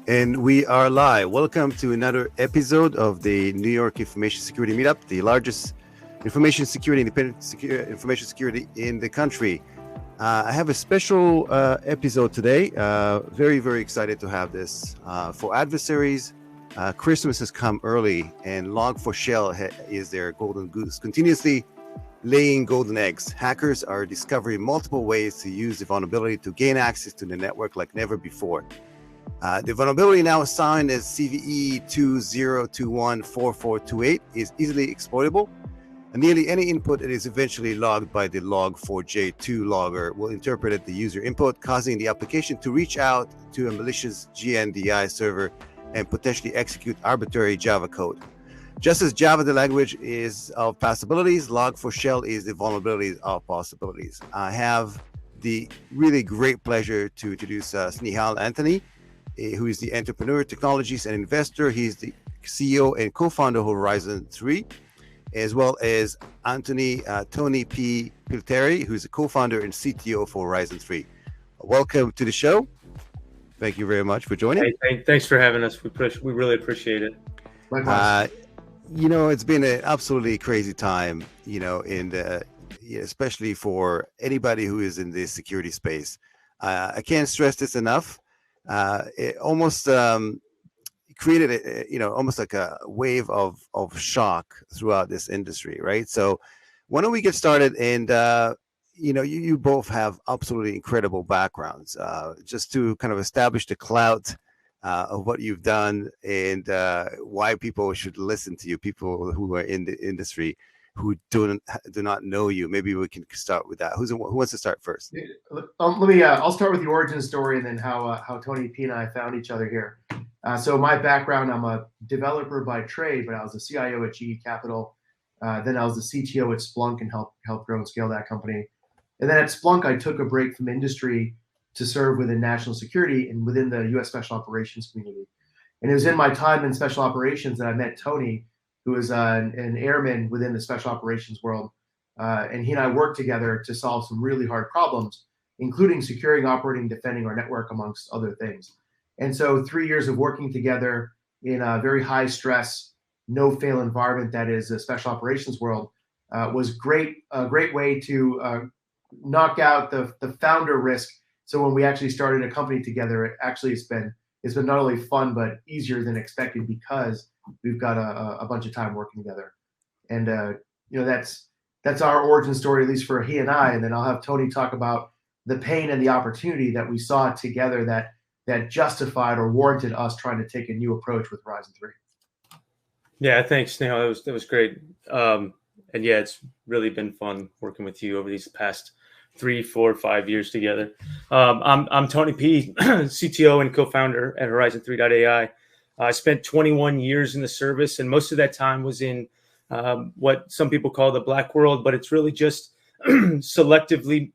And we are live. Welcome to another episode of the New York Information Security Meetup, the largest information security, independent information security in the country. I have a special episode today. Very, very excited to have this. For adversaries, Christmas has come early, and Log4Shell is their golden goose, continuously laying golden eggs. Hackers are discovering multiple ways to use the vulnerability to gain access to the network like never before. The vulnerability, now assigned as CVE 20214428, is easily exploitable, and nearly any input that is eventually logged by the Log4j2 logger will interpret the user input, causing the application to reach out to a malicious GNDI server and potentially execute arbitrary Java code. Just as Java, the language, is of possibilities, Log4Shell is the vulnerabilities of possibilities. I have the really great pleasure to introduce Snehal Antani, who is the entrepreneur, technologist, and investor. He's the CEO and co-founder of Horizon 3, as well as Tony Pillitiere, who's the co-founder and CTO for Horizon 3. Welcome to the show. Thank you very much for joining. Hey, thanks for having us. We really appreciate it. It's been an absolutely crazy time, especially for anybody who is in the security space. I can't stress this enough. It almost created almost like a wave of shock throughout this industry, right? So why don't we get started? And you both have absolutely incredible backgrounds, just to kind of establish the clout of what you've done and why people should listen to you, people who are in the industry who do not know you. Maybe we can start with that. Who wants to start first? I'll start with the origin story and then how Tony P and I found each other here. So my background, I'm a developer by trade, but I was a CIO at GE Capital. Then I was the CTO at Splunk and helped grow and scale that company. And then at Splunk, I took a break from industry to serve within national security and within the U.S. Special Operations community. And it was in my time in Special Operations that I met Tony, who is an airman within the special operations world. And he and I worked together to solve some really hard problems, including securing, operating, defending our network, amongst other things. And so 3 years of working together in a very high stress, no-fail environment that is the special operations world was a great way to knock out the founder risk. So when we actually started a company together, it's been not only fun, but easier than expected because we've got a bunch of time working together. And, that's our origin story, at least for he and I. And then I'll have Tony talk about the pain and the opportunity that we saw together that justified or warranted us trying to take a new approach with Horizon 3. Yeah, thanks, Snehal. That was great. And yeah, it's really been fun working with you over these past 3, 4, 5 years together. I'm Tony P, CTO and co-founder at Horizon3.ai. I spent 21 years in the service, and most of that time was in what some people call the black world, but it's really just selectively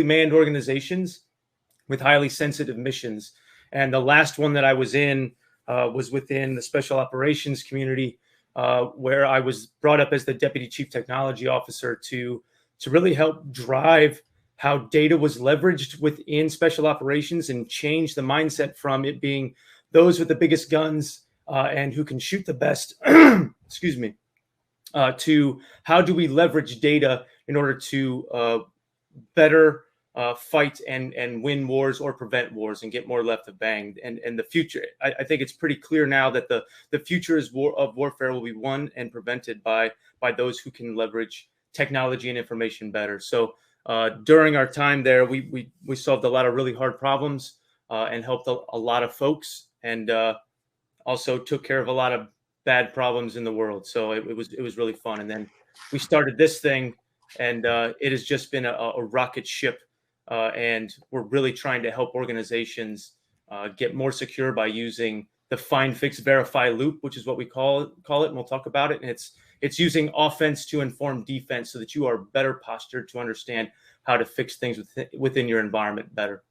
manned organizations with highly sensitive missions. And the last one that I was in was within the special operations community, where I was brought up as the deputy chief technology officer to really help drive how data was leveraged within special operations and change the mindset from it being those with the biggest guns and who can shoot the best, excuse me, to how do we leverage data in order to better fight and win wars or prevent wars and get more left of bang. And the future, I think it's pretty clear now that the future of warfare will be won and prevented by those who can leverage technology and information better. So during our time there, we solved a lot of really hard problems and helped a lot of folks, and also took care of a lot of bad problems in the world. So it was really fun. And then we started this thing, and it has just been a rocket ship. And we're really trying to help organizations get more secure by using the find, fix, verify loop, which is what we call it. And we'll talk about it. And it's using offense to inform defense so that you are better postured to understand how to fix things within your environment better.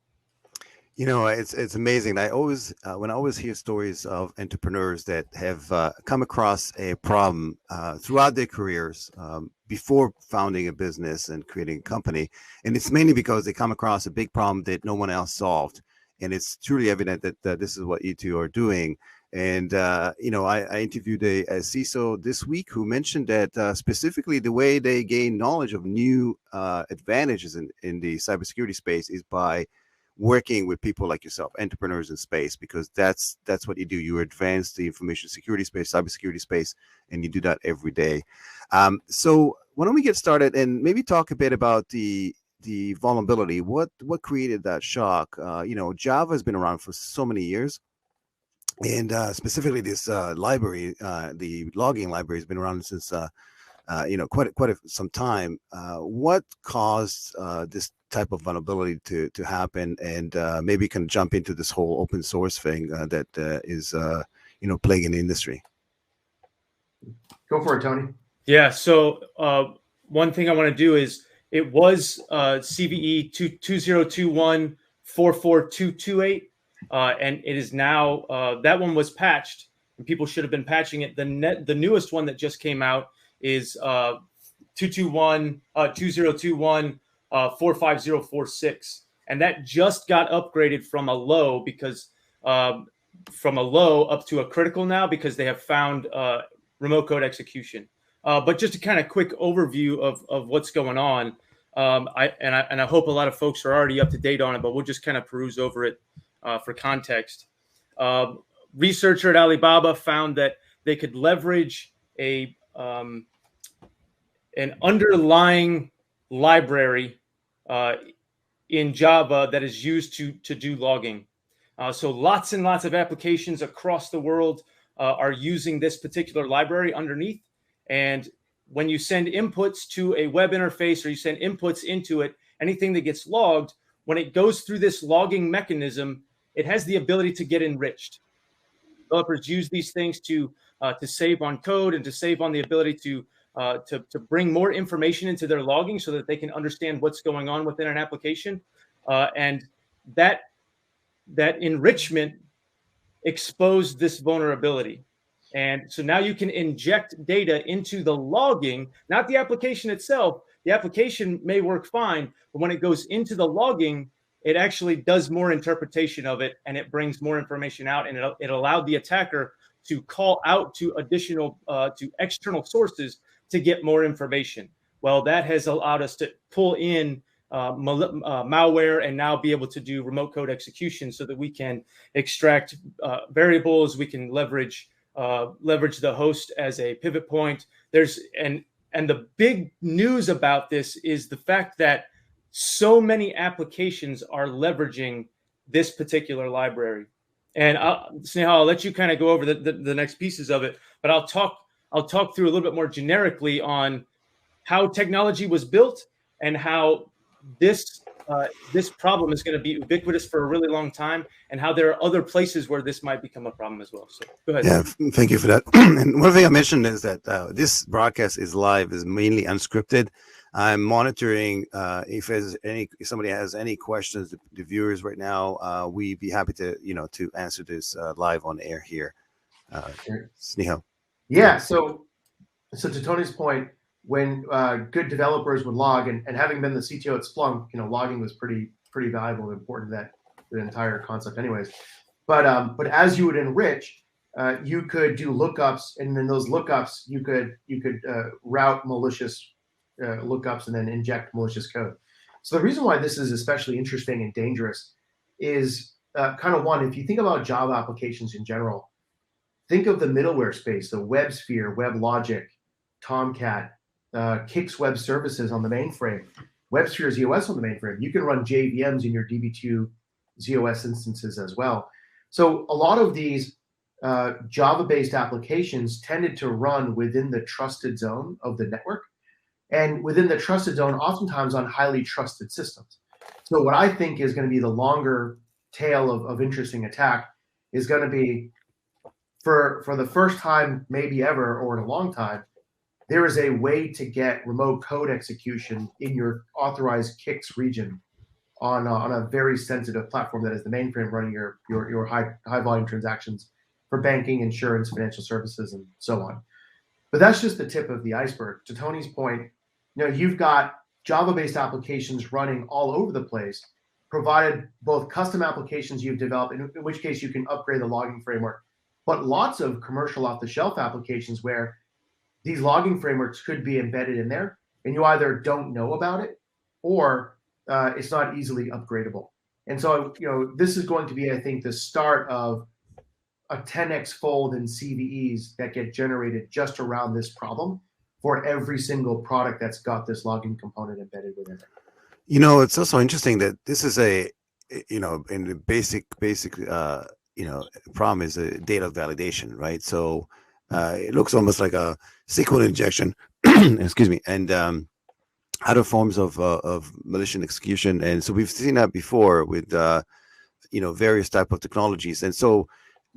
It's amazing. I always when I always hear stories of entrepreneurs that have come across a problem throughout their careers before founding a business and creating a company, and it's mainly because they come across a big problem that no one else solved, and it's truly evident that this is what you two are doing. And I interviewed a CISO this week who mentioned that specifically the way they gain knowledge of new advantages in the cybersecurity space is by working with people like yourself, entrepreneurs in space, because that's what you do. You advance the information security space, cybersecurity space, and you do that every day. So why don't we get started and maybe talk a bit about the vulnerability? What created that shock? Java has been around for so many years, and specifically this library, the logging library, has been around since quite some time. What caused this type of vulnerability to happen, and maybe can jump into this whole open source thing that is plaguing the industry? Go for it, Tony. Yeah. So one thing I want to do is it was CVE 2021-44228, and it is now that one was patched, and people should have been patching it. The newest one that just came out is 2021-45046, and that just got upgraded from a low because from a low up to a critical now because they have found remote code execution. But just a kind of quick overview of what's going on. I hope a lot of folks are already up to date on it, but we'll just kind of peruse over it for context. Researcher at Alibaba found that they could leverage an underlying library in Java that is used to do logging. So lots and lots of applications across the world are using this particular library underneath. And when you send inputs to a web interface or you send inputs into it, anything that gets logged, when it goes through this logging mechanism, it has the ability to get enriched. Developers use these things to save on code and to save on the ability to bring more information into their logging so that they can understand what's going on within an application. And that enrichment exposed this vulnerability. And so now you can inject data into the logging, not the application itself. The application may work fine, but when it goes into the logging, it actually does more interpretation of it, and it brings more information out, and it allowed the attacker to call out to external sources to get more information. Well, that has allowed us to pull in malware and now be able to do remote code execution so that we can extract variables. We can leverage the host as a pivot point. And the big news about this is the fact that so many applications are leveraging this particular library. And Snehal, I'll let you kind of go over the next pieces of it, but I'll talk through a little bit more generically on how technology was built and how this problem is going to be ubiquitous for a really long time, and how there are other places where this might become a problem as well. So go ahead. Yeah, thank you for that. And one thing I mentioned is that this broadcast is live, is mainly unscripted. I'm monitoring if somebody has any questions, the viewers right now, we'd be happy to answer this live on air here. Snehal. Yeah. So to Tony's point, when good developers would log, and having been the CTO at Splunk, logging was pretty valuable and important to the entire concept, anyways. But as you would enrich, you could do lookups, and then those lookups you could route malicious lookups and then inject malicious code. So the reason why this is especially interesting and dangerous is kind of one, if you think about Java applications in general, think of the middleware space, the WebSphere, WebLogic, Tomcat, Kix Web Services on the mainframe, WebSphere ZOS on the mainframe. You can run JVMs in your DB2 ZOS instances as well. So a lot of these Java-based applications tended to run within the trusted zone of the network, and within the trusted zone, oftentimes on highly trusted systems. So what I think is going to be the longer tail of interesting attack is going to be, for the first time maybe ever or in a long time, there is a way to get remote code execution in your authorized Kix region on a very sensitive platform that is the mainframe running your high volume transactions for banking, insurance, financial services, and so on. But that's just the tip of the iceberg. To Tony's point, you've got Java-based applications running all over the place, provided both custom applications you've developed, in which case you can upgrade the logging framework, but lots of commercial off-the-shelf applications where these logging frameworks could be embedded in there, and you either don't know about it or it's not easily upgradable. And so, this is going to be, I think, the start of a 10x fold in CVEs that get generated just around this problem for every single product that's got this logging component embedded within it. It's also interesting that this is in the basic problem is a data validation, right? So it looks almost like a Sql injection, excuse me, and other forms of malicious execution. And so we've seen that before with various type of technologies. And so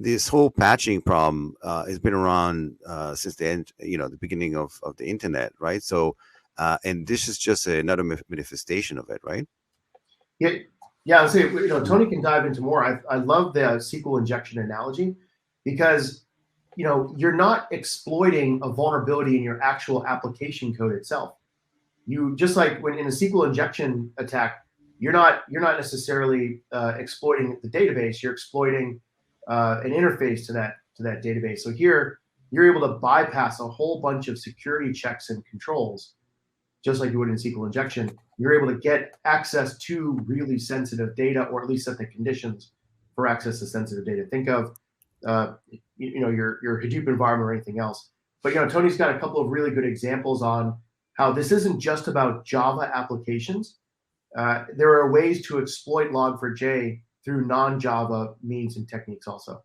this whole patching problem has been around since the end, the beginning of the internet, right? So, and this is just another manifestation of it, right? Yeah. I'll say, Tony can dive into more. I love the Sql injection analogy because, you're not exploiting a vulnerability in your actual application code itself. You just like when in a Sql injection attack, you're not necessarily exploiting the database. You're exploiting an interface to that database. So here you're able to bypass a whole bunch of security checks and controls, just like you would in Sql injection. You're able to get access to really sensitive data, or at least set the conditions for access to sensitive data. Think of your Hadoop environment or anything else. But Tony's got a couple of really good examples on how this isn't just about Java applications. There are ways to exploit Log4j through non-Java means and techniques also.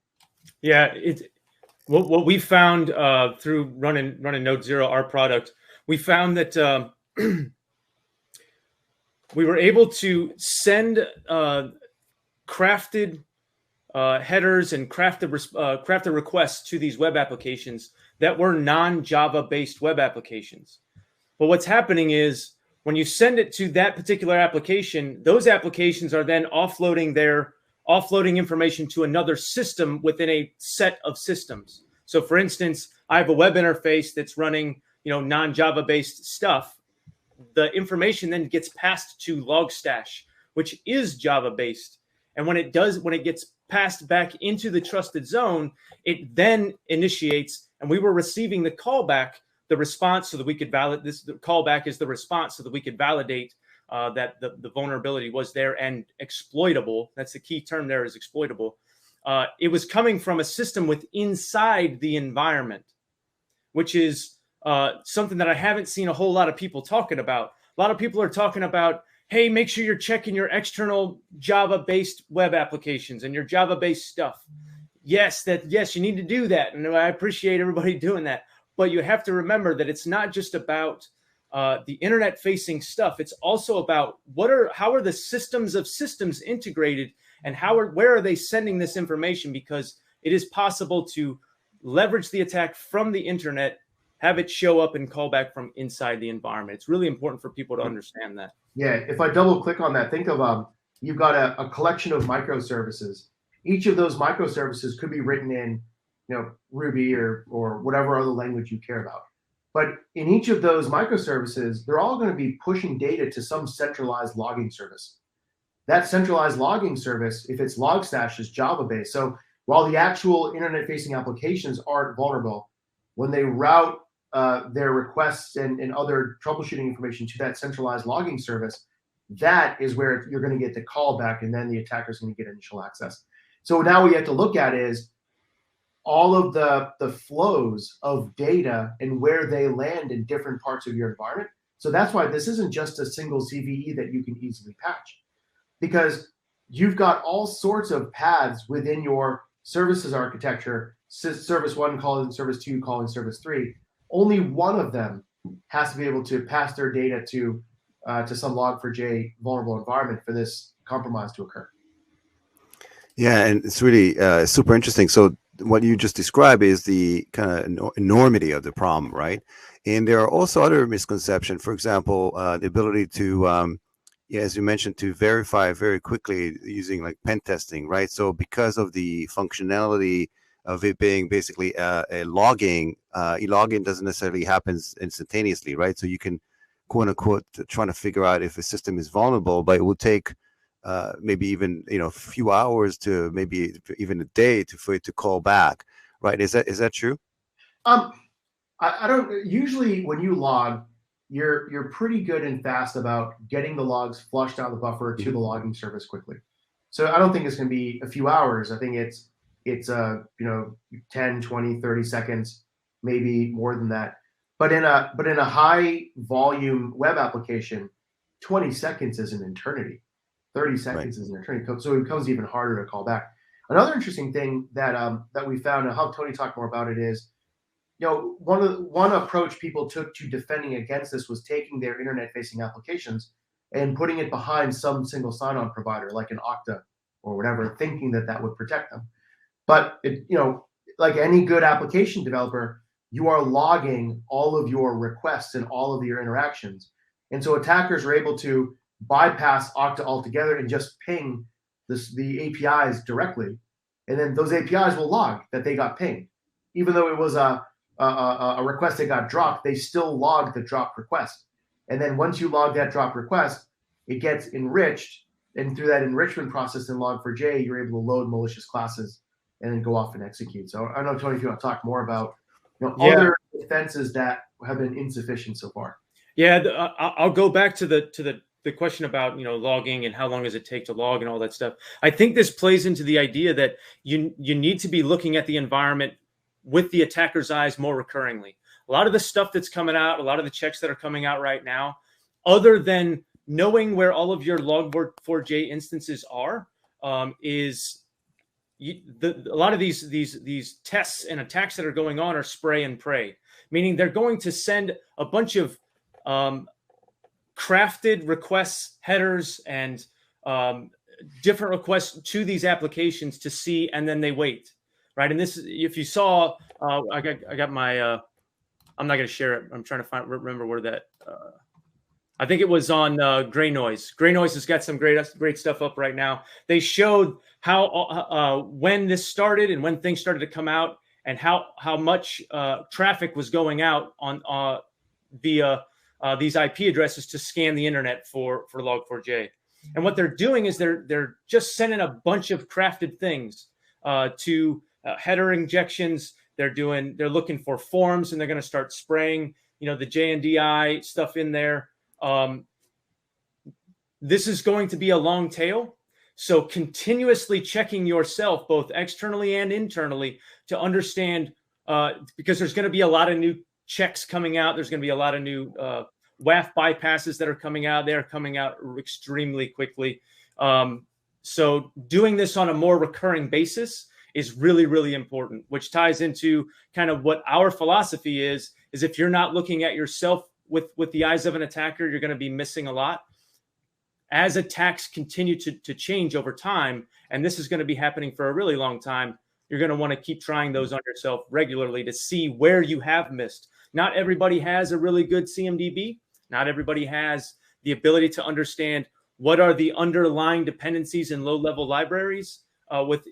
Yeah, what we found through running Node Zero, our product, we found that we were able to send crafted headers and crafted requests to these web applications that were non-Java based web applications. But what's happening is when you send it to that particular application, those applications are then offloading information to another system within a set of systems. So for instance, I have a web interface that's running, non-Java based stuff. The information then gets passed to Logstash, which is Java based. And when it gets passed back into the trusted zone, it then initiates, and we were receiving the callback, the response, so that we could validate this. The callback is the response so that we could validate that the vulnerability was there and exploitable. That's the key term there, is exploitable. It was coming from a system inside the environment, which is something that I haven't seen a whole lot of people talking about. A lot of people are talking about, hey, make sure you're checking your external Java-based web applications and your Java-based stuff. Yes, you need to do that. And I appreciate everybody doing that. But you have to remember that it's not just about the internet-facing stuff. It's also about how are the systems of systems integrated, and where are they sending this information? Because it is possible to leverage the attack from the internet, have it show up and call back from inside the environment. It's really important for people to understand that. Yeah, if I double click on that, think of you've got a collection of microservices. Each of those microservices could be written in Ruby or whatever other language you care about. But in each of those microservices, they're all going to be pushing data to some centralized logging service. That centralized logging service, if it's Logstash, is Java-based. So while the actual internet-facing applications aren't vulnerable, when they route their requests and other troubleshooting information to that centralized logging service, that is where you're going to get the callback, and then the attacker's going to get initial access. So now what you have to look at is all of the flows of data and where they land in different parts of your environment. So that's why this isn't just a single CVE that you can easily patch, because you've got all sorts of paths within your services architecture, service 1 calling service 2, calling service 3. Only one of them has to be able to pass their data to some Log4j vulnerable environment for this compromise to occur. Yeah, and it's really super interesting. So what you just described is the kind of enormity of the problem, right? And there are also other misconceptions. For example, the ability to Yeah, as you mentioned, to verify very quickly using like pen testing, right? So because of the functionality of it being basically a logging, e-logging doesn't necessarily happen instantaneously, right? So you can, quote unquote, trying to figure out if a system is vulnerable, but it will take maybe even a few hours to maybe even a day for it to call back, right? Is that true? I don't usually when you log, you're pretty good and fast about getting the logs flushed out of the buffer to the logging service quickly. So I don't think it's going to be a few hours. I think it's 10, 20, 30 seconds, maybe more than that. But in a high volume web application, 20 seconds is an eternity. 30 seconds is an eternity. So it becomes even harder to call back. Another interesting thing that we found, and I'll have Tony talk more about it, is one approach people took to defending against this was taking their internet-facing applications and putting it behind some single sign-on provider like an Okta or whatever, thinking that would protect them. But like any good application developer, you are logging all of your requests and all of your interactions, and so attackers are able to bypass Okta altogether and just ping the APIs directly, and then those APIs will log that they got pinged, even though it was a request that got dropped. They still log the dropped request, and then once you log that dropped request, it gets enriched, and through that enrichment process in Log4j, you're able to load malicious classes and then go off and execute. So I don't know, Tony, if you want to talk more about other defenses that have been insufficient so far. Yeah, I'll go back to the question about logging and how long does it take to log and all that stuff. I think this plays into the idea that you need to be looking at the environment with the attacker's eyes more recurringly. A lot of the stuff that's coming out, a lot of the checks that are coming out right now, other than knowing where all of your Log4j instances are, a lot of these tests and attacks that are going on are spray and pray, meaning they're going to send a bunch of crafted requests, headers, and different requests to these applications to see, and then they wait. Right, and this, if you saw, I got my. I'm not going to share it. I'm trying to remember where that. I think it was on Gray Noise. Gray Noise has got some great stuff up right now. They showed how when this started and when things started to come out, and how much traffic was going out on via these IP addresses to scan the internet for Log4j. And what they're doing is they're just sending a bunch of crafted things to header injections. They're looking for forms, and they're going to start spraying, the JNDI stuff in there. This is going to be a long tail. So continuously checking yourself, both externally and internally, to understand, because there's going to be a lot of new checks coming out. There's going to be a lot of new WAF bypasses that are coming out. They're coming out extremely quickly. So doing this on a more recurring basis is really, really important, which ties into kind of what our philosophy is if you're not looking at yourself with the eyes of an attacker, you're going to be missing a lot. As attacks continue to change over time, and this is going to be happening for a really long time, you're going to want to keep trying those on yourself regularly to see where you have missed. Not everybody has a really good CMDB. Not everybody has the ability to understand what are the underlying dependencies in low-level libraries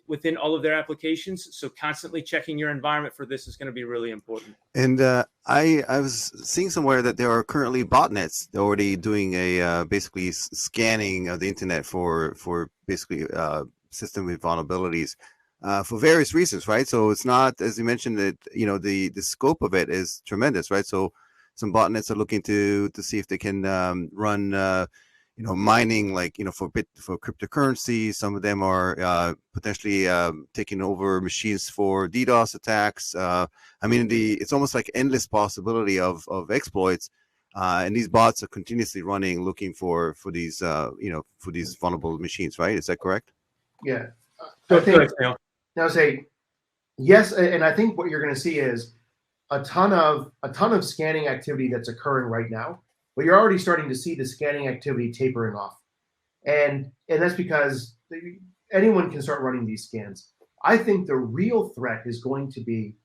within all of their applications. So constantly checking your environment for this is going to be really important. And I was seeing somewhere that there are currently botnets already doing a basically scanning of the internet for basically system with vulnerabilities for various reasons, right? So it's not, as you mentioned, that the scope of it is tremendous, right? So some botnets are looking to see if they can run mining, like for cryptocurrency. Some of them are potentially taking over machines for DDoS attacks. It's almost like endless possibility of exploits, and these bots are continuously running, looking for these for these vulnerable machines. Right? Is that correct? Yeah. Now say yes, and I think what you're going to see is a ton of scanning activity that's occurring right now. But you're already starting to see the scanning activity tapering off. And that's because anyone can start running these scans. I think the real threat is going to be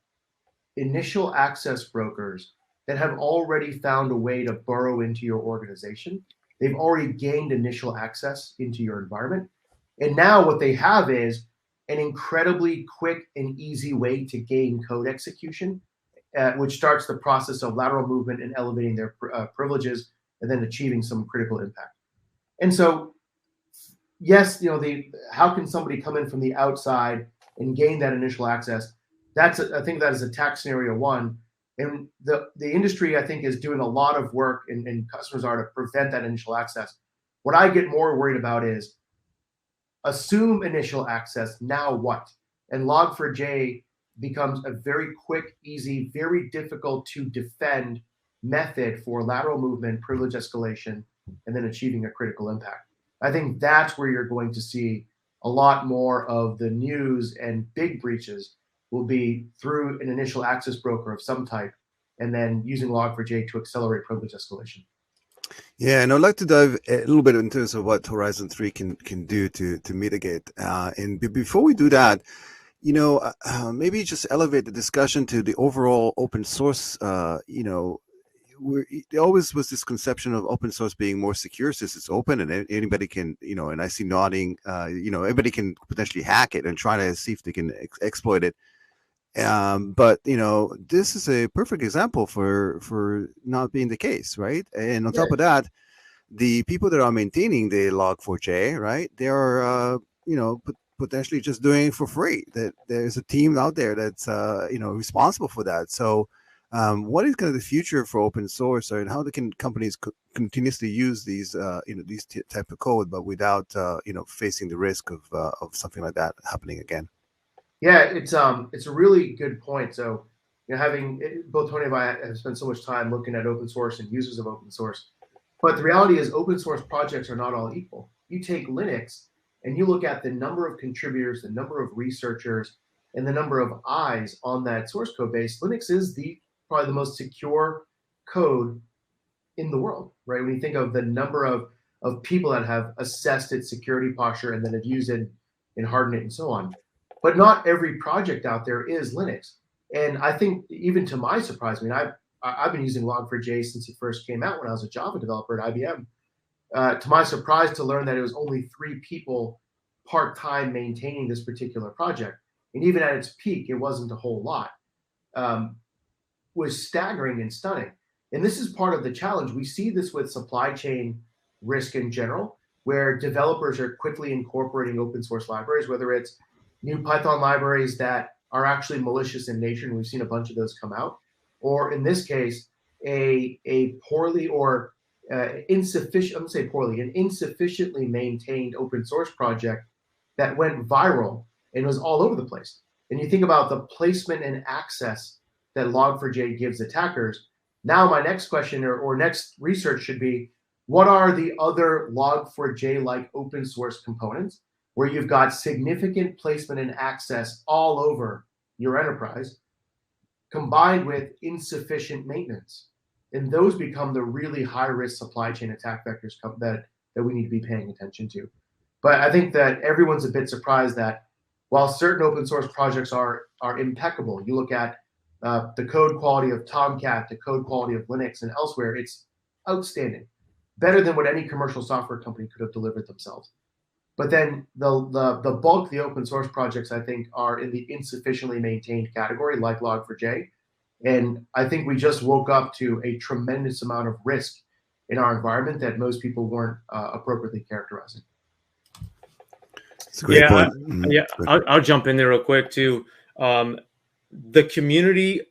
initial access brokers that have already found a way to burrow into your organization they've already gained initial access into your environment. And now what they have is an incredibly quick and easy way to gain code execution, which starts the process of lateral movement and elevating their privileges and then achieving some critical impact. And so, yes, how can somebody come in from the outside and gain that initial access? I think that is attack scenario one. And the industry, I think, is doing a lot of work, and customers are, to prevent that initial access. What I get more worried about is assume initial access, now what? And Log4j becomes a very quick, easy, very difficult to defend method for lateral movement, privilege escalation, and then achieving a critical impact. I think that's where you're going to see a lot more of the news and big breaches will be through an initial access broker of some type, and then using Log4j to accelerate privilege escalation. Yeah, and I'd like to dive a little bit in terms of what Horizon 3 can do to mitigate. And before we do that, maybe just elevate the discussion to the overall open source. There always was this conception of open source being more secure since it's open and anybody can, and I see nodding, everybody can potentially hack it and try to see if they can exploit it. But this is a perfect example for not being the case, right? And on top of that, the people that are maintaining the Log4j, right, they are potentially just doing it for free. That there's a team out there that's responsible for that. So what is kind of the future for open source, and how can companies continuously use these these type of code, but without facing the risk of something like that happening again? Yeah, it's a really good point. So, having both Tony and I have spent so much time looking at open source and users of open source, but the reality is open source projects are not all equal. You take Linux and you look at the number of contributors, the number of researchers, and the number of eyes on that source code base. Linux is probably the most secure code in the world, right? When you think of the number of people that have assessed its security posture and then have used it and hardened it and so on. But not every project out there is Linux. And I think, even to my surprise, I've been using Log4j since it first came out when I was a Java developer at IBM. To my surprise, to learn that it was only 3 people part-time maintaining this particular project, and even at its peak, it wasn't a whole lot, was staggering and stunning. And this is part of the challenge. We see this with supply chain risk in general, where developers are quickly incorporating open source libraries, whether it's new Python libraries that are actually malicious in nature, and we've seen a bunch of those come out, or in this case, a poorly or insufficient, I'm going to say poorly, an insufficiently maintained open source project that went viral and was all over the place. And you think about the placement and access that Log4j gives attackers. Now my next question or next research should be, what are the other Log4j-like open source components where you've got significant placement and access all over your enterprise, combined with insufficient maintenance? And those become the really high-risk supply chain attack vectors that we need to be paying attention to. But I think that everyone's a bit surprised that while certain open source projects are impeccable, you look at the code quality of Tomcat, the code quality of Linux and elsewhere, it's outstanding. Better than what any commercial software company could have delivered themselves. But then the bulk of the open source projects, I think, are in the insufficiently maintained category, like Log4j. And I think we just woke up to a tremendous amount of risk in our environment that most people weren't appropriately characterizing. That's a great point. I'll jump in there real quick too. The community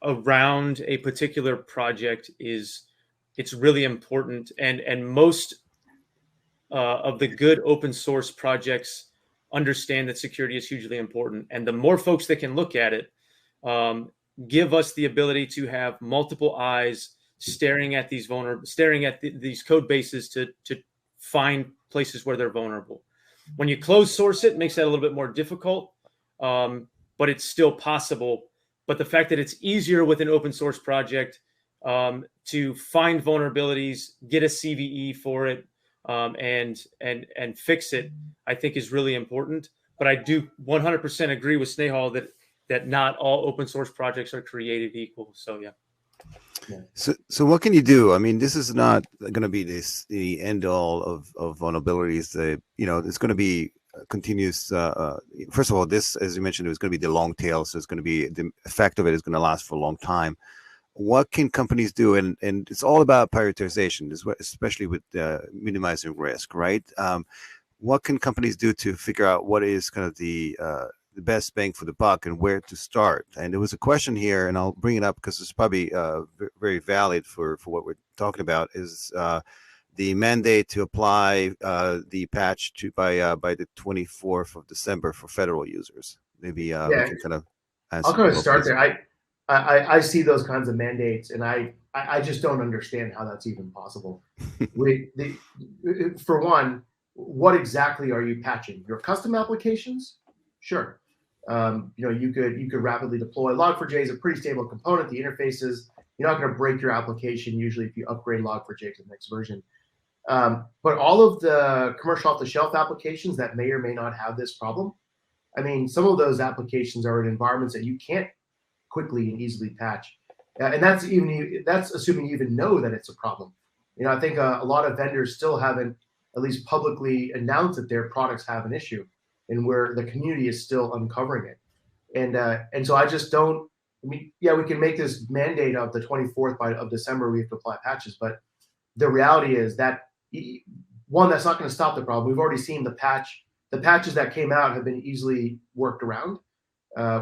around a particular project it's really important, and most of the good open source projects understand that security is hugely important. And the more folks that can look at it, give us the ability to have multiple eyes staring at these these code bases to find places where they're vulnerable. When you close source it makes that a little bit more difficult, but it's still possible. But the fact that it's easier with an open source project to find vulnerabilities, get a CVE for it, and fix it, I think is really important. But I do 100% agree with Snehal that not all open source projects are created equal. So yeah. So what can you do? I mean, this is not going to be the end all of vulnerabilities. It's going to be continuous. First of all, this, as you mentioned, is going to be the long tail. So it's going to be, the effect of it is going to last for a long time. What can companies do? And it's all about prioritization, especially with minimizing risk, right? What can companies do to figure out what is kind of the best bang for the buck and where to start? And there was a question here, and I'll bring it up because it's probably very valid for what we're talking about, is the mandate to apply the patch by the 24th of December for federal users. Maybe we can kind of answer. I'll kind of start there. I see those kinds of mandates, and I just don't understand how that's even possible. For one, what exactly are you patching? Your custom applications? Sure. You could rapidly deploy. Log4j is a pretty stable component. The interfaces, you're not going to break your application usually if you upgrade Log4j to the next version. But all of the commercial off-the-shelf applications that may or may not have this problem, I mean, some of those applications are in environments that you can't quickly and easily patch, and that's assuming you even know that it's a problem. I think a lot of vendors still haven't at least publicly announced that their products have an issue, and where the community is still uncovering it. And so I just don't. I mean, yeah, we can make this mandate of the 24th of December we have to apply patches, but the reality is that one, that's not going to stop the problem. We've already seen the patches that came out have been easily worked around.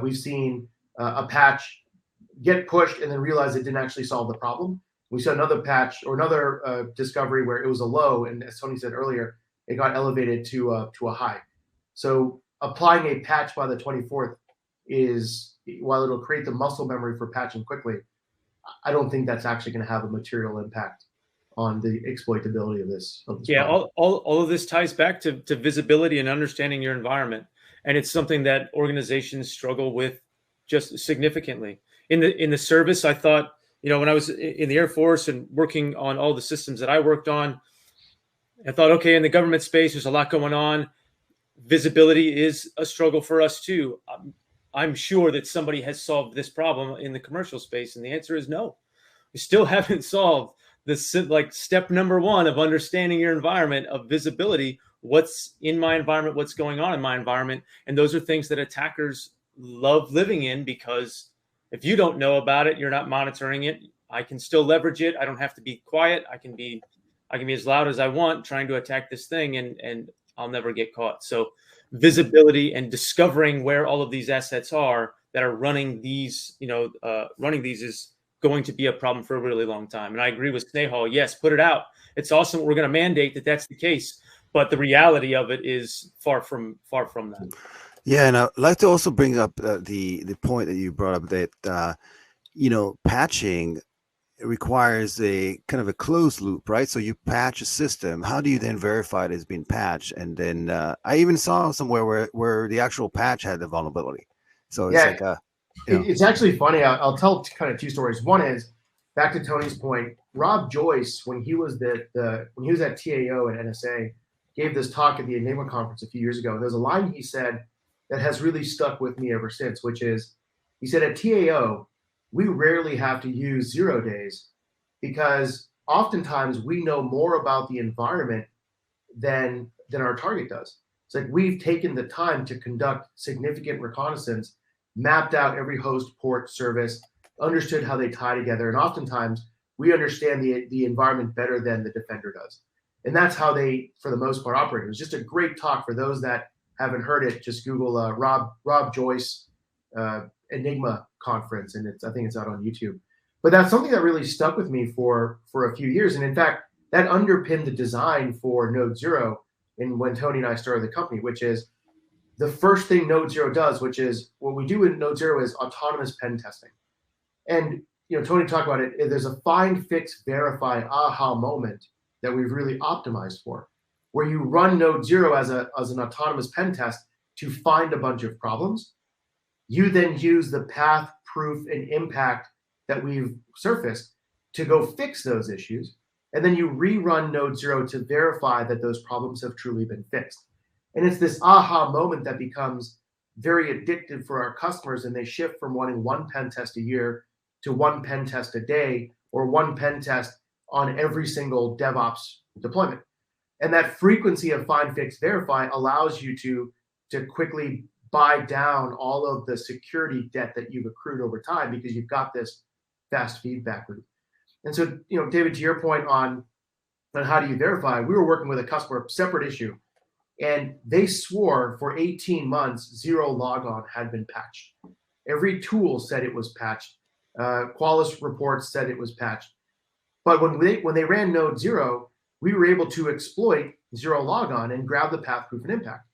We've seen a patch get pushed and then realize it didn't actually solve the problem. We saw another patch or another discovery where it was a low, and as Tony said earlier, it got elevated to a high. So applying a patch by the 24th is, while it'll create the muscle memory for patching quickly, I don't think that's actually going to have a material impact on the exploitability of this. Yeah, all of this ties back to visibility and understanding your environment, and it's something that organizations struggle with just significantly. In the service, I thought, when I was in the Air Force and working on all the systems that I worked on, I thought, okay, in the government space, there's a lot going on. Visibility is a struggle for us too. I'm sure that somebody has solved this problem in the commercial space, and the answer is no. We still haven't solved this, like, step number one of understanding your environment, of visibility. What's in my environment? What's going on in my environment? And those are things that attackers love living in, because if you don't know about it, you're not monitoring it. I can still leverage it. I don't have to be quiet. I can be as loud as I want trying to attack this thing, and I'll never get caught. So visibility and discovering where all of these assets are that are running these is going to be a problem for a really long time. And I agree with Snehal. Yes, put it out. It's awesome. We're going to mandate that that's the case, but the reality of it is far from that. Yeah, and I'd like to also bring up the point that you brought up, that patching requires a kind of a closed loop, right? So you patch a system. How do you then verify it has been patched? And then I even saw somewhere where the actual patch had the vulnerability. So it's it's actually funny. I'll tell kind of two stories. One is, back to Tony's point, Rob Joyce, when he was at TAO at NSA, gave this talk at the Enigma conference a few years ago. There's a line he said that has really stuck with me ever since, which is, he said, at TAO, we rarely have to use 0 days, because oftentimes we know more about the environment than our target does. It's like we've taken the time to conduct significant reconnaissance, mapped out every host, port, service, understood how they tie together, and oftentimes we understand the environment better than the defender does. And that's how they, for the most part, operate. It was just a great talk. For those that haven't heard it, just Google Rob Joyce Enigma conference, and I think it's out on YouTube. But that's something that really stuck with me for a few years, and in fact, that underpinned the design for Node Zero. And when Tony and I started the company, which is the first thing Node Zero does, which is what we do in Node Zero is autonomous pen testing. And Tony talked about it. There's a find, fix, verify, aha moment that we've really optimized for, where you run Node Zero as an autonomous pen test to find a bunch of problems. You then use the path, proof, and impact that we've surfaced to go fix those issues. And then you rerun Node Zero to verify that those problems have truly been fixed. And it's this aha moment that becomes very addictive for our customers, and they shift from wanting one pen test a year to one pen test a day, or one pen test on every single DevOps deployment. And that frequency of find, fix, verify allows you to quickly buy down all of the security debt that you've accrued over time because you've got this fast feedback loop. And so, David, to your point on how do you verify, we were working with a customer, separate issue, and they swore for 18 months, zero logon had been patched. Every tool said it was patched. Qualys reports said it was patched. But when they ran node 0, we were able to exploit zero logon and grab the path, proof, and impact.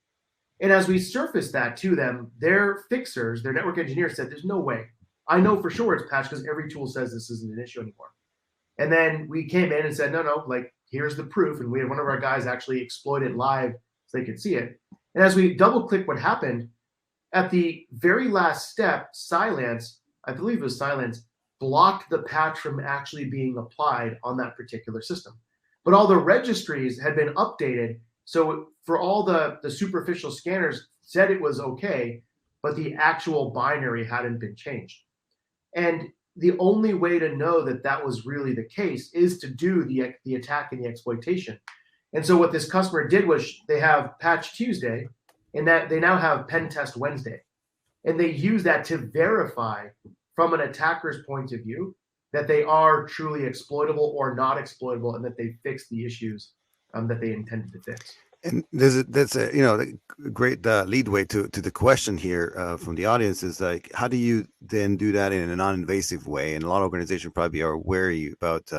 And as we surfaced that to them, their fixers, their network engineers said, there's no way. I know for sure it's patched because every tool says this isn't an issue anymore. And then we came in and said, no, like, here's the proof. And we had one of our guys actually exploit it live so they could see it. And as we double click what happened, at the very last step, Cylance, I believe it was Cylance, blocked the patch from actually being applied on that particular system. But all the registries had been updated. So for all the superficial scanners said it was okay, but the actual binary hadn't been changed. And the only way to know that that was really the case is to do the attack and the exploitation. And so what this customer did was they have Patch Tuesday, and that they now have Pen Test Wednesday. And they use that to verify from an attacker's point of view that they are truly exploitable or not exploitable, and that they fixed the issues that they intended to fix. And that's a great leadway to the question here from the audience is like, how do you then do that in a non-invasive way? And a lot of organizations probably are wary about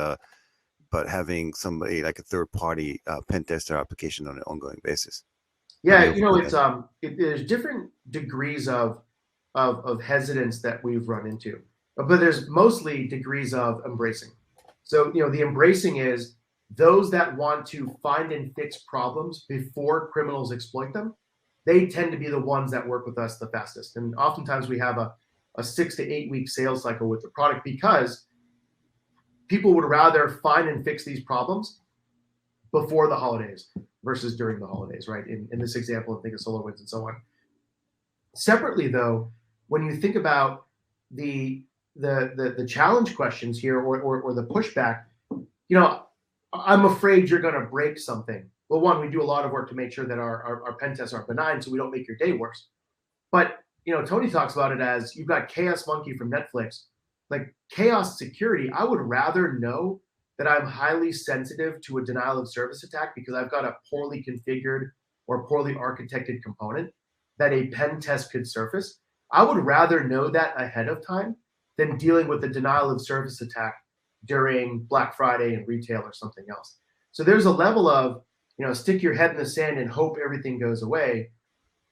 having somebody like a third-party pen tester application on an ongoing basis. Yeah, there's different degrees of hesitance that we've run into, but there's mostly degrees of embracing. So the embracing is those that want to find and fix problems before criminals exploit them. They tend to be the ones that work with us the fastest. And oftentimes we have a 6 to 8 week sales cycle with the product because people would rather find and fix these problems before the holidays versus during the holidays, right? In this example, think of SolarWinds and so on. Separately, though, when you think about the challenge questions here or the pushback, I'm afraid you're going to break something. Well, one, we do a lot of work to make sure that our pen tests aren't benign, so we don't make your day worse. But Tony talks about it as you've got Chaos Monkey from Netflix, like chaos security. I would rather know that I'm highly sensitive to a denial of service attack because I've got a poorly configured or poorly architected component that a pen test could surface. I would rather know that ahead of time than dealing with the denial of service attack during Black Friday and retail or something else. So there's a level of, stick your head in the sand and hope everything goes away.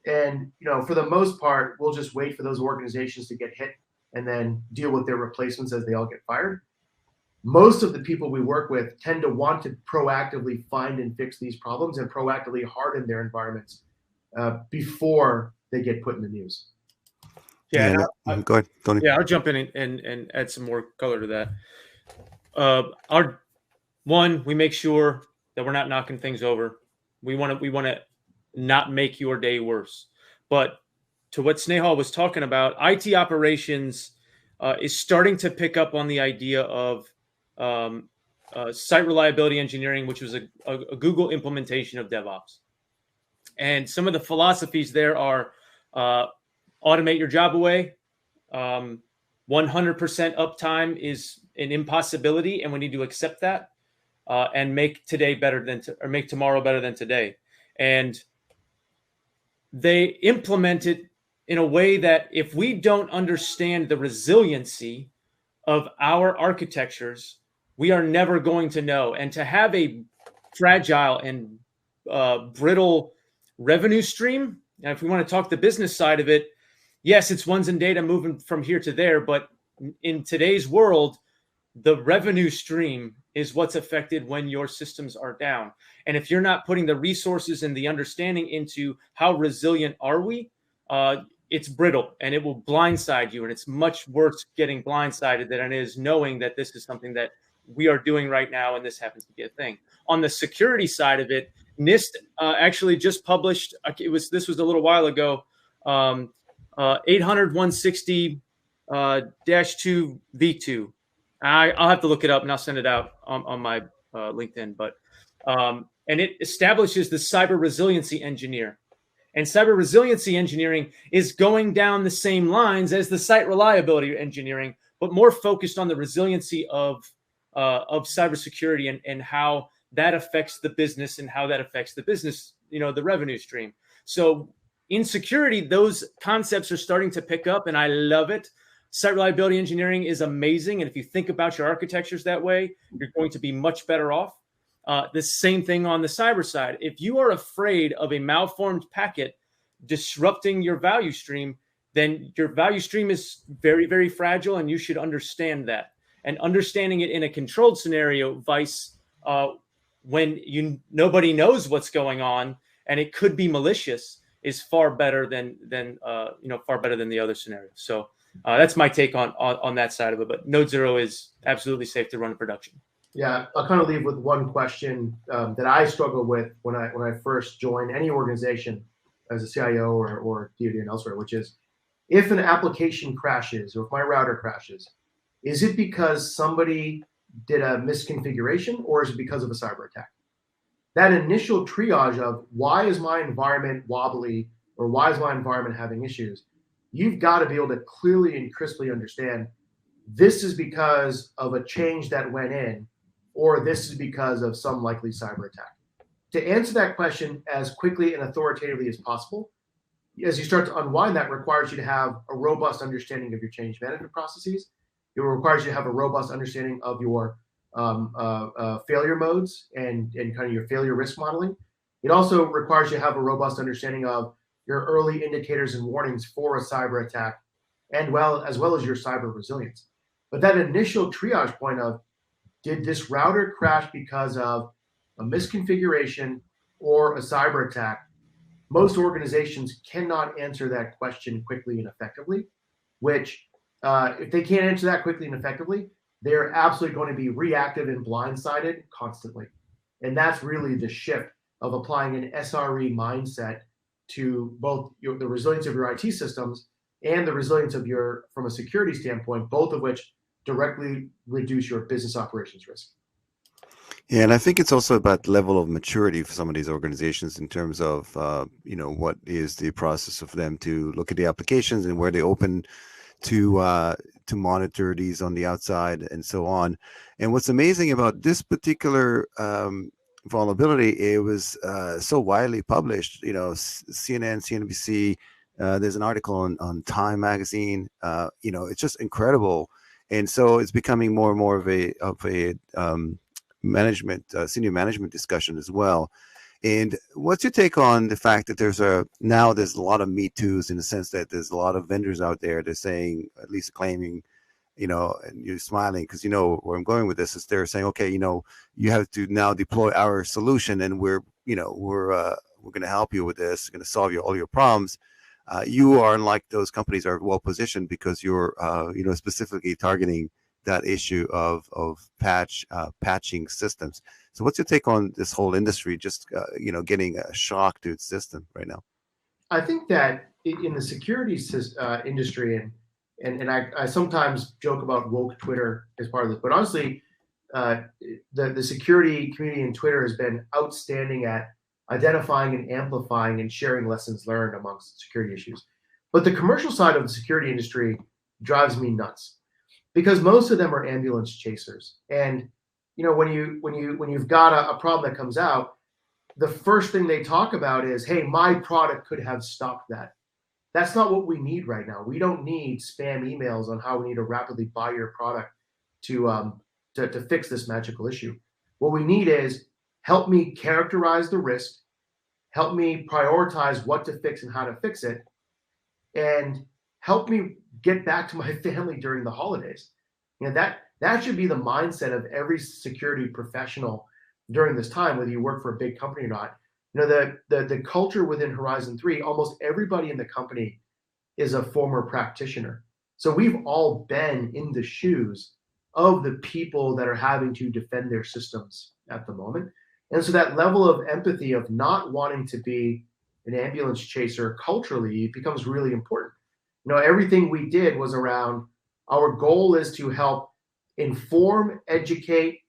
And, for the most part, we'll just wait for those organizations to get hit and then deal with their replacements as they all get fired. Most of the people we work with tend to want to proactively find and fix these problems and proactively harden their environments before they get put in the news. Yeah, go ahead, Tony. Yeah, I'll jump in and add some more color to that. We make sure that we're not knocking things over. We want to not make your day worse. But to what Snehal was talking about, IT operations is starting to pick up on the idea of site reliability engineering, which was a Google implementation of DevOps. And some of the philosophies there are automate your job away. 100% uptime is an impossibility, and we need to accept that and make make tomorrow better than today. And they implement it in a way that if we don't understand the resiliency of our architectures, we are never going to know. And to have a fragile and brittle revenue stream, and if we want to talk the business side of it, yes, it's ones and data moving from here to there, but in today's world, the revenue stream is what's affected when your systems are down. And if you're not putting the resources and the understanding into how resilient are we, it's brittle and it will blindside you. And it's much worse getting blindsided than it is knowing that this is something that we are doing right now and this happens to be a thing. On the security side of it, NIST actually just published, this was a little while ago, 800-160-2 V2. I'll have to look it up and I'll send it out on my LinkedIn. But and it establishes the cyber resiliency engineer. And cyber resiliency engineering is going down the same lines as the site reliability engineering, but more focused on the resiliency of cybersecurity and how that affects the business and how that affects the business, the revenue stream. So in security, those concepts are starting to pick up, and I love it. Site reliability engineering is amazing. And if you think about your architectures that way, you're going to be much better off. The same thing on the cyber side. If you are afraid of a malformed packet disrupting your value stream, then your value stream is very, very fragile, and you should understand that. And understanding it in a controlled scenario, vice when nobody knows what's going on and it could be malicious, is far better than the other scenario. So that's my take on that side of it. But Node Zero is absolutely safe to run in production. Yeah, I'll kind of leave with one question that I struggled with when I first joined any organization as a CIO or DoD and elsewhere, which is, if an application crashes or if my router crashes, is it because somebody did a misconfiguration or is it because of a cyber attack? That initial triage of why is my environment wobbly or why is my environment having issues, you've got to be able to clearly and crisply understand this is because of a change that went in, or this is because of some likely cyber attack. To answer that question as quickly and authoritatively as possible, as you start to unwind that, requires you to have a robust understanding of your change management processes. It requires you to have a robust understanding of your failure modes and kind of your failure risk modeling. It also requires you to have a robust understanding of your early indicators and warnings for a cyber attack, and as well as your cyber resilience. But that initial triage point of, did this router crash because of a misconfiguration or a cyber attack? Most organizations cannot answer that question quickly and effectively, which if they can't answer that quickly and effectively, they're absolutely going to be reactive and blindsided constantly. And that's really the shift of applying an SRE mindset to both the resilience of your IT systems and the resilience of from a security standpoint, both of which directly reduce your business operations risk. Yeah, and I think it's also about level of maturity for some of these organizations in terms of, what is the process of them to look at the applications and where they open to monitor these on the outside and so on. And what's amazing about this particular vulnerability, it was so widely published. CNN, CNBC. There's an article on Time magazine. It's just incredible. And so it's becoming more and more of a senior management discussion as well. And what's your take on the fact that there's a lot of Me Too's, in the sense that there's a lot of vendors out there, they're saying, at least claiming, and you're smiling because where I'm going with this is they're saying, okay, you have to now deploy our solution, and we're going to help you with this, going to solve all your problems. You are, unlike those companies, are well positioned because you're specifically targeting that issue of patching systems. So what's your take on this whole industry just getting a shock to its system right now? I think that in the security industry, and I sometimes joke about woke Twitter as part of this, but honestly, the security community in Twitter has been outstanding at identifying and amplifying and sharing lessons learned amongst security issues. But the commercial side of the security industry drives me nuts, because most of them are ambulance chasers. And when you've got a problem that comes out, the first thing they talk about is, hey, my product could have stopped that. That's not what we need right now. We don't need spam emails on how we need to rapidly buy your product to fix this magical issue. What we need is, help me characterize the risk, help me prioritize what to fix and how to fix it, and help me get back to my family during the holidays. That should be the mindset of every security professional during this time, whether you work for a big company or not. The culture within Horizon 3, almost everybody in the company is a former practitioner. So we've all been in the shoes of the people that are having to defend their systems at the moment. And so that level of empathy of not wanting to be an ambulance chaser culturally becomes really important. Everything we did was around, our goal is to help inform, educate,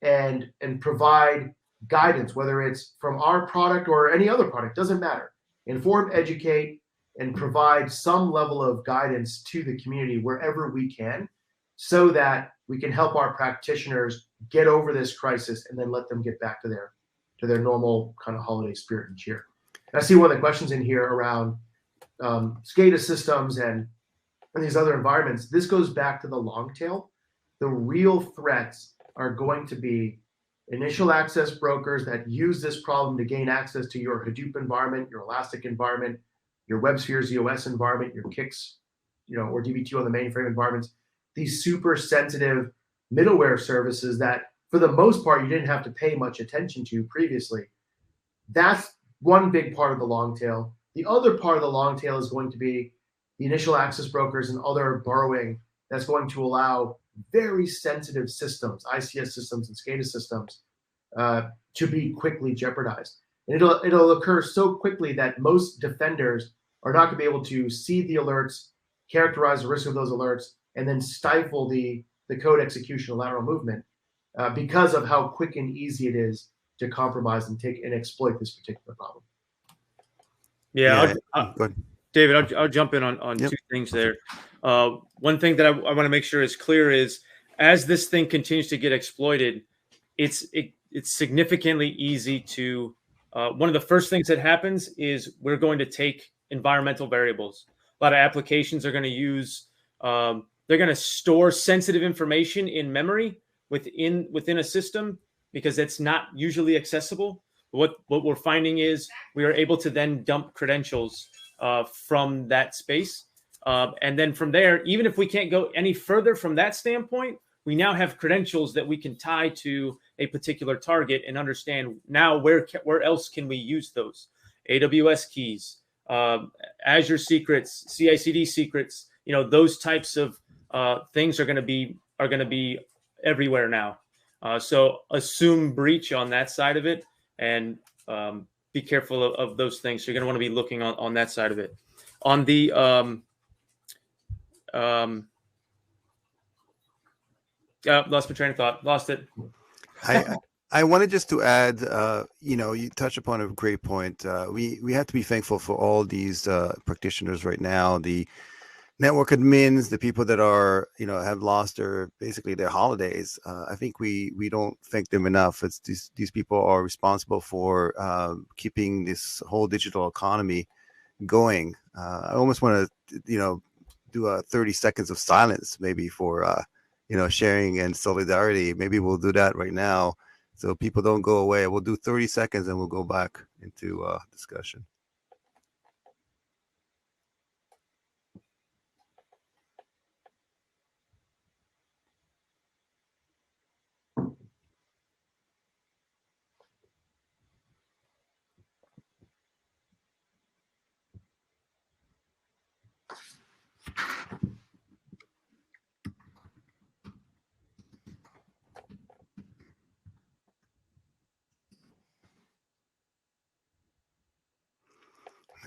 and provide guidance, whether it's from our product or any other product, doesn't matter. Inform, educate, and provide some level of guidance to the community wherever we can, so that we can help our practitioners get over this crisis and then let them get back to their normal kind of holiday spirit and cheer. And I see one of the questions in here around SCADA systems and these other environments. This goes back to the long tail. The real threats are going to be initial access brokers that use this problem to gain access to your Hadoop environment, your Elastic environment, your WebSphere ZOS environment, your Kix, or DB2 on the mainframe environments. These super sensitive middleware services that, for the most part, you didn't have to pay much attention to previously. That's one big part of the long tail. The other part of the long tail is going to be the initial access brokers and other borrowing that's going to allow very sensitive systems, ICS systems and SCADA systems, to be quickly jeopardized. And it'll occur so quickly that most defenders are not going to be able to see the alerts, characterize the risk of those alerts, and then stifle the code execution of lateral movement because of how quick and easy it is to compromise and exploit this particular problem. Yeah, go ahead. David, I'll jump in on Yep. two things there. One thing that I want to make sure is clear is, as this thing continues to get exploited, it's significantly easy to. One of the first things that happens is we're going to take environmental variables. A lot of applications are going to use. They're going to store sensitive information in memory within a system because it's not usually accessible. What we're finding is we are able to then dump credentials from that space. And then from there, even if we can't go any further from that standpoint, we now have credentials that we can tie to a particular target and understand now where else can we use those. AWS keys, Azure secrets, CI/CD secrets, those types of things are going to be everywhere now. So assume breach on that side of it, and be careful of those things. So you're going to want to be looking on that side of it. On the lost my train of thought. Lost it. I wanted just to add, you touch upon a great point. We have to be thankful for all these practitioners right now, the network admins, the people that are, have lost basically their holidays. I think we don't thank them enough. It's these people are responsible for keeping this whole digital economy going. I almost want to, do a 30 seconds of silence, maybe for, sharing and solidarity. Maybe we'll do that right now, so people don't go away. We'll do 30 seconds and we'll go back into discussion.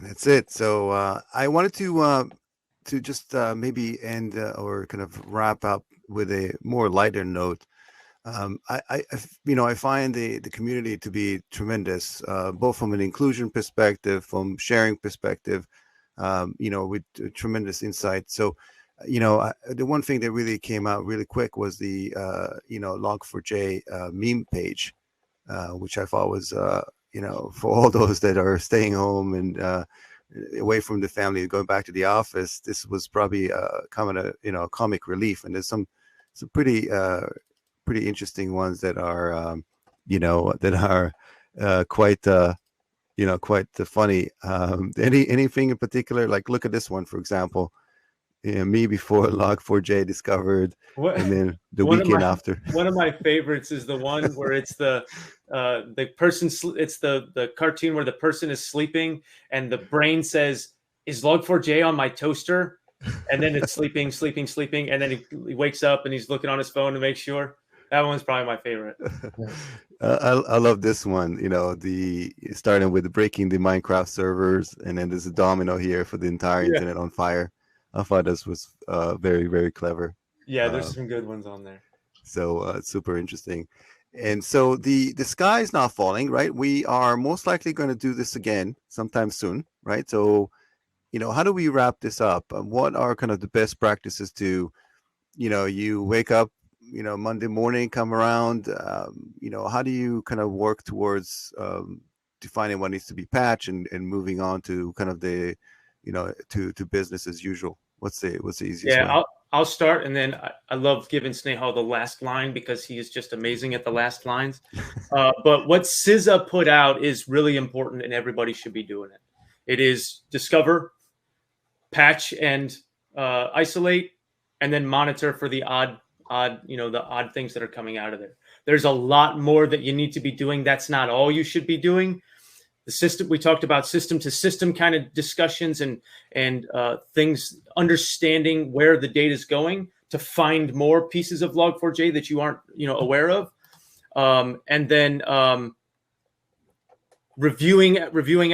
That's it. So I wanted to just maybe end or kind of wrap up with a more lighter note. I find the community to be tremendous, both from an inclusion perspective, from sharing perspective, with tremendous insight. So, the one thing that really came out really quick was the Log4J meme page, which I thought was for all those that are staying home and away from the family, going back to the office, this was probably kind of a comic relief. And there's some pretty interesting ones that are quite quite funny. Anything in particular? Like, look at this one, for example. Me before Log4j discovered, and then the weekend after. One of my favorites is the one where it's the person. It's the cartoon where the person is sleeping, and the brain says, "Is Log4j on my toaster?" And then it's sleeping, and then he wakes up and he's looking on his phone to make sure. That one's probably my favorite. I love this one. Starting with breaking the Minecraft servers, and then there's a domino here for the entire internet on fire. I thought this was very, very clever. Yeah, there's some good ones on there. So it's super interesting. And so the sky is not falling, right? We are most likely going to do this again sometime soon, right? So, how do we wrap this up? What are kind of the best practices to, you wake up, Monday morning, come around, how do you kind of work towards defining what needs to be patched and moving on to kind of the, to business as usual? What's the easiest way? I'll start, and then I love giving Snehal the last line because he is just amazing at the last lines. But what CISA put out is really important, and everybody should be doing it. It is discover, patch, and isolate, and then monitor for the odd things that are coming out of there. There's a lot more that you need to be doing. That's not all you should be doing. The system, we talked about system to system kind of discussions and things, understanding where the data is going to find more pieces of Log4j that you aren't aware of, and then reviewing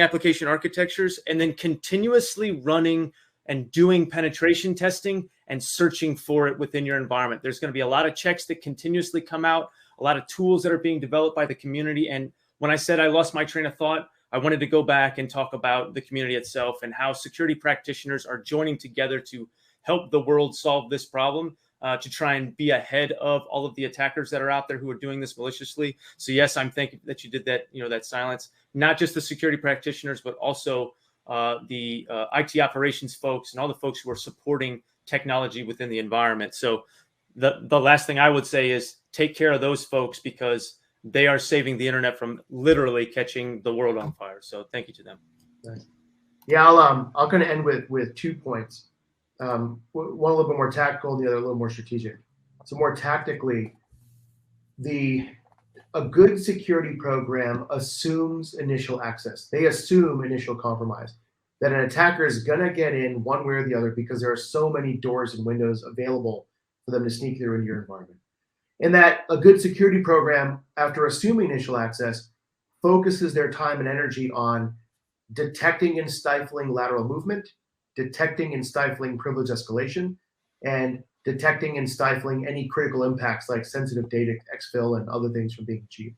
application architectures, and then continuously running and doing penetration testing and searching for it within your environment. There's going to be a lot of checks that continuously come out, a lot of tools that are being developed by the community. And when I said I lost my train of thought, I wanted to go back and talk about the community itself and how security practitioners are joining together to help the world solve this problem, to try and be ahead of all of the attackers that are out there who are doing this maliciously. So yes, I'm thankful that you did that, that silence, not just the security practitioners, but also the IT operations folks and all the folks who are supporting technology within the environment. So the last thing I would say is take care of those folks, because they are saving the internet from literally catching the world on fire. So thank you to them. Nice. Yeah, I'll kind of end with 2 points. One a little bit more tactical, the other a little more strategic. So more tactically, a good security program assumes initial access. They assume initial compromise, that an attacker is going to get in one way or the other because there are so many doors and windows available for them to sneak through into your environment. And that a good security program, after assuming initial access, focuses their time and energy on detecting and stifling lateral movement, detecting and stifling privilege escalation, and detecting and stifling any critical impacts like sensitive data exfil and other things from being achieved.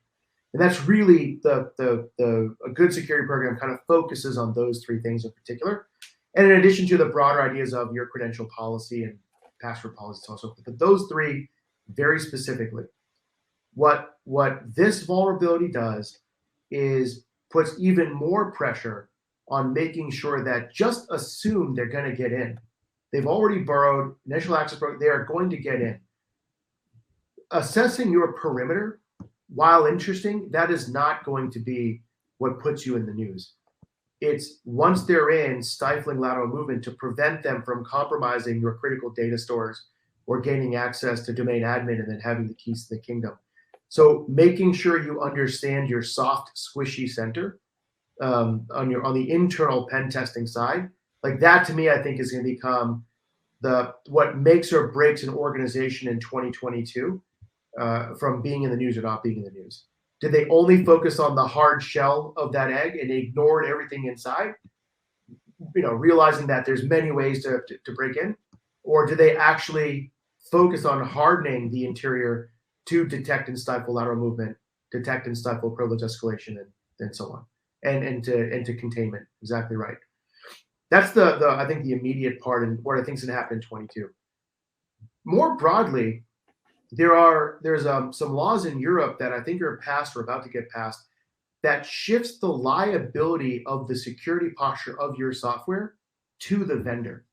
And that's really a good security program kind of focuses on those 3 things in particular. And in addition to the broader ideas of your credential policy and password policies also, but those 3 very specifically, what this vulnerability does is puts even more pressure on making sure that just assume they're going to get in. They've already borrowed initial access, they are going to get in. Assessing your perimeter, while interesting, that is not going to be what puts you in the news. It's once they're in, stifling lateral movement to prevent them from compromising your critical data stores or gaining access to domain admin and then having the keys to the kingdom. So making sure you understand your soft, squishy center on the internal pen testing side, like that to me, I think is going to become what makes or breaks an organization in 2022 from being in the news or not being in the news. Did they only focus on the hard shell of that egg and ignored everything inside? Realizing that there's many ways to break in, or do they actually focus on hardening the interior to detect and stifle lateral movement, detect and stifle privilege escalation, and so on, and to containment? Exactly right. That's I think the immediate part and what I think is going to happen in 22. More broadly, there's some laws in Europe that I think are passed or about to get passed that shifts the liability of the security posture of your software to the vendor.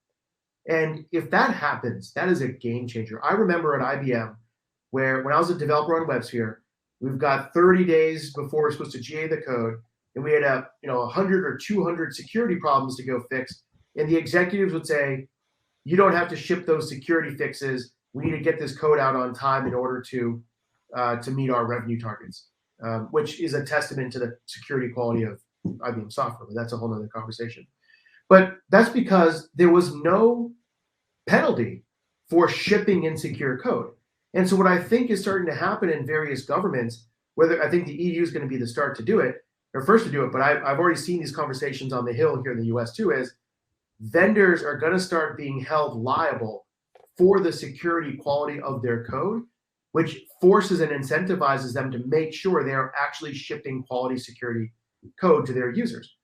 And if that happens, that is a game changer. I remember at IBM, where when I was a developer on WebSphere, we've got 30 days before we're supposed to GA the code, and we had 100 or 200 security problems to go fix. And the executives would say, you don't have to ship those security fixes. We need to get this code out on time in order to meet our revenue targets, which is a testament to the security quality of IBM software. But that's a whole other conversation. But that's because there was no penalty for shipping insecure code. And so what I think is starting to happen in various governments, whether I think the EU is going to be the start to do it, or first to do it, but I've already seen these conversations on the Hill here in the US too, is vendors are going to start being held liable for the security quality of their code which forces and incentivizes them to make sure they are actually shipping quality security code to their users.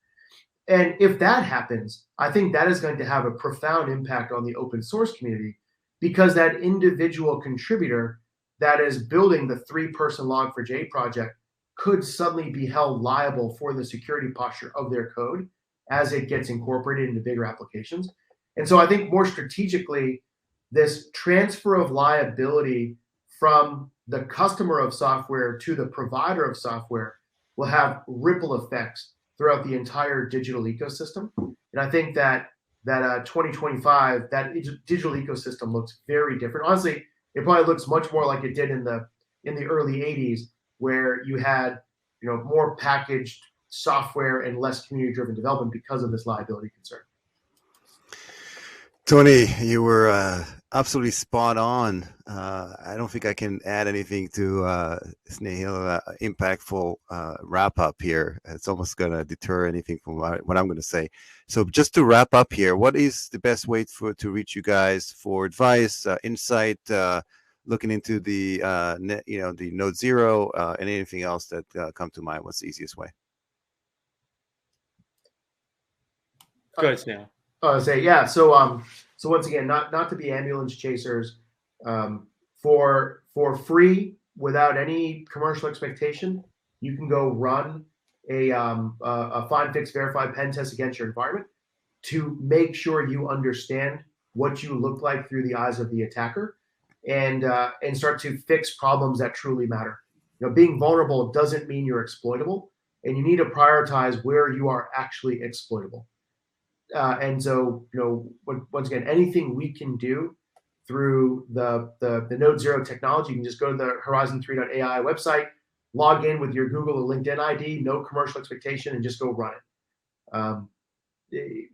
And if that happens, I think that is going to have a profound impact on the open source community, because that individual contributor that is building the 3-person Log4j project could suddenly be held liable for the security posture of their code as it gets incorporated into bigger applications. And so I think more strategically, this transfer of liability from the customer of software to the provider of software will have ripple effects throughout the entire digital ecosystem. And I think that 2025, that digital ecosystem looks very different. Honestly, it probably looks much more like it did in the early 80s, where you had more packaged software and less community-driven development because of this liability concern. Tony, you were absolutely spot on. I don't think I can add anything to Snehal impactful wrap up here. It's almost going to deter anything from what I'm going to say. So just to wrap up here, what is the best way to reach you guys for advice, insight, looking into the the Node Zero and anything else that come to mind? What's the easiest way? Go ahead, Snehal. So once again, not to be ambulance chasers, for free without any commercial expectation, you can go run a find, fix, verify pen test against your environment to make sure you understand what you look like through the eyes of the attacker, and start to fix problems that truly matter. Being vulnerable doesn't mean you're exploitable, and you need to prioritize where you are actually exploitable. And so, once again, anything we can do through the Node Zero technology, you can just go to the horizon3.ai website, log in with your Google or LinkedIn ID, no commercial expectation, and just go run it.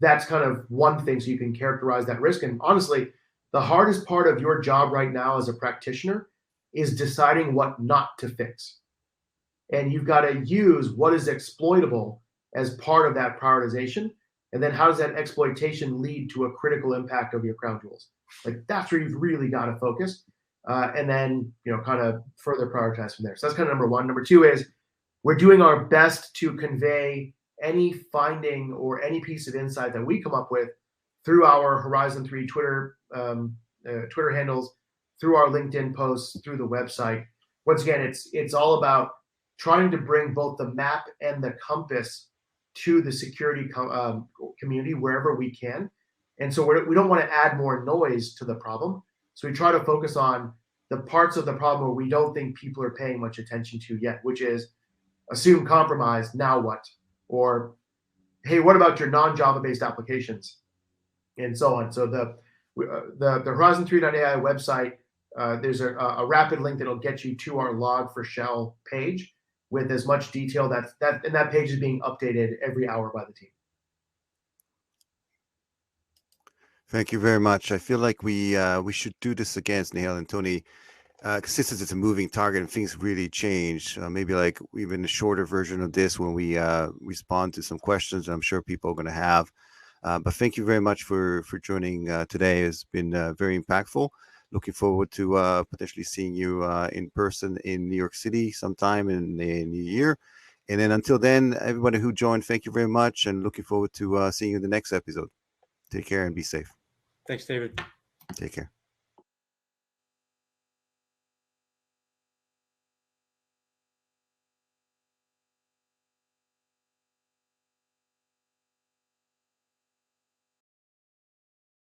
That's kind of one thing, so you can characterize that risk. And honestly, the hardest part of your job right now as a practitioner is deciding what not to fix. And you've got to use what is exploitable as part of that prioritization. And then how does that exploitation lead to a critical impact of your crown jewels? Like, that's where you've really got to focus, and then kind of further prioritize from there. So that's kind of number one. Number two is we're doing our best to convey any finding or any piece of insight that we come up with through our Horizon 3 Twitter handles, through our LinkedIn posts, through the website. Once again, it's all about trying to bring both the map and the compass to the security community wherever we can. And so we don't want to add more noise to the problem. So we try to focus on the parts of the problem where we don't think people are paying much attention to yet, which is assume compromise, now what? Or, hey, what about your non-Java based applications? And so on. So the Horizon3.ai website, there's a rapid link that'll get you to our Log4Shell page with as much detail and that page is being updated every hour by the team. Thank you very much. I feel like we should do this again, Snehal and Tony, since it's a moving target and things really change. Maybe like even a shorter version of this when we respond to some questions I'm sure people are going to have. But thank you very much for joining today. It's been very impactful. Looking forward to potentially seeing you in person in New York City sometime in the new year. And then until then, everybody who joined, thank you very much. And looking forward to seeing you in the next episode. Take care and be safe. Thanks, David. Take care.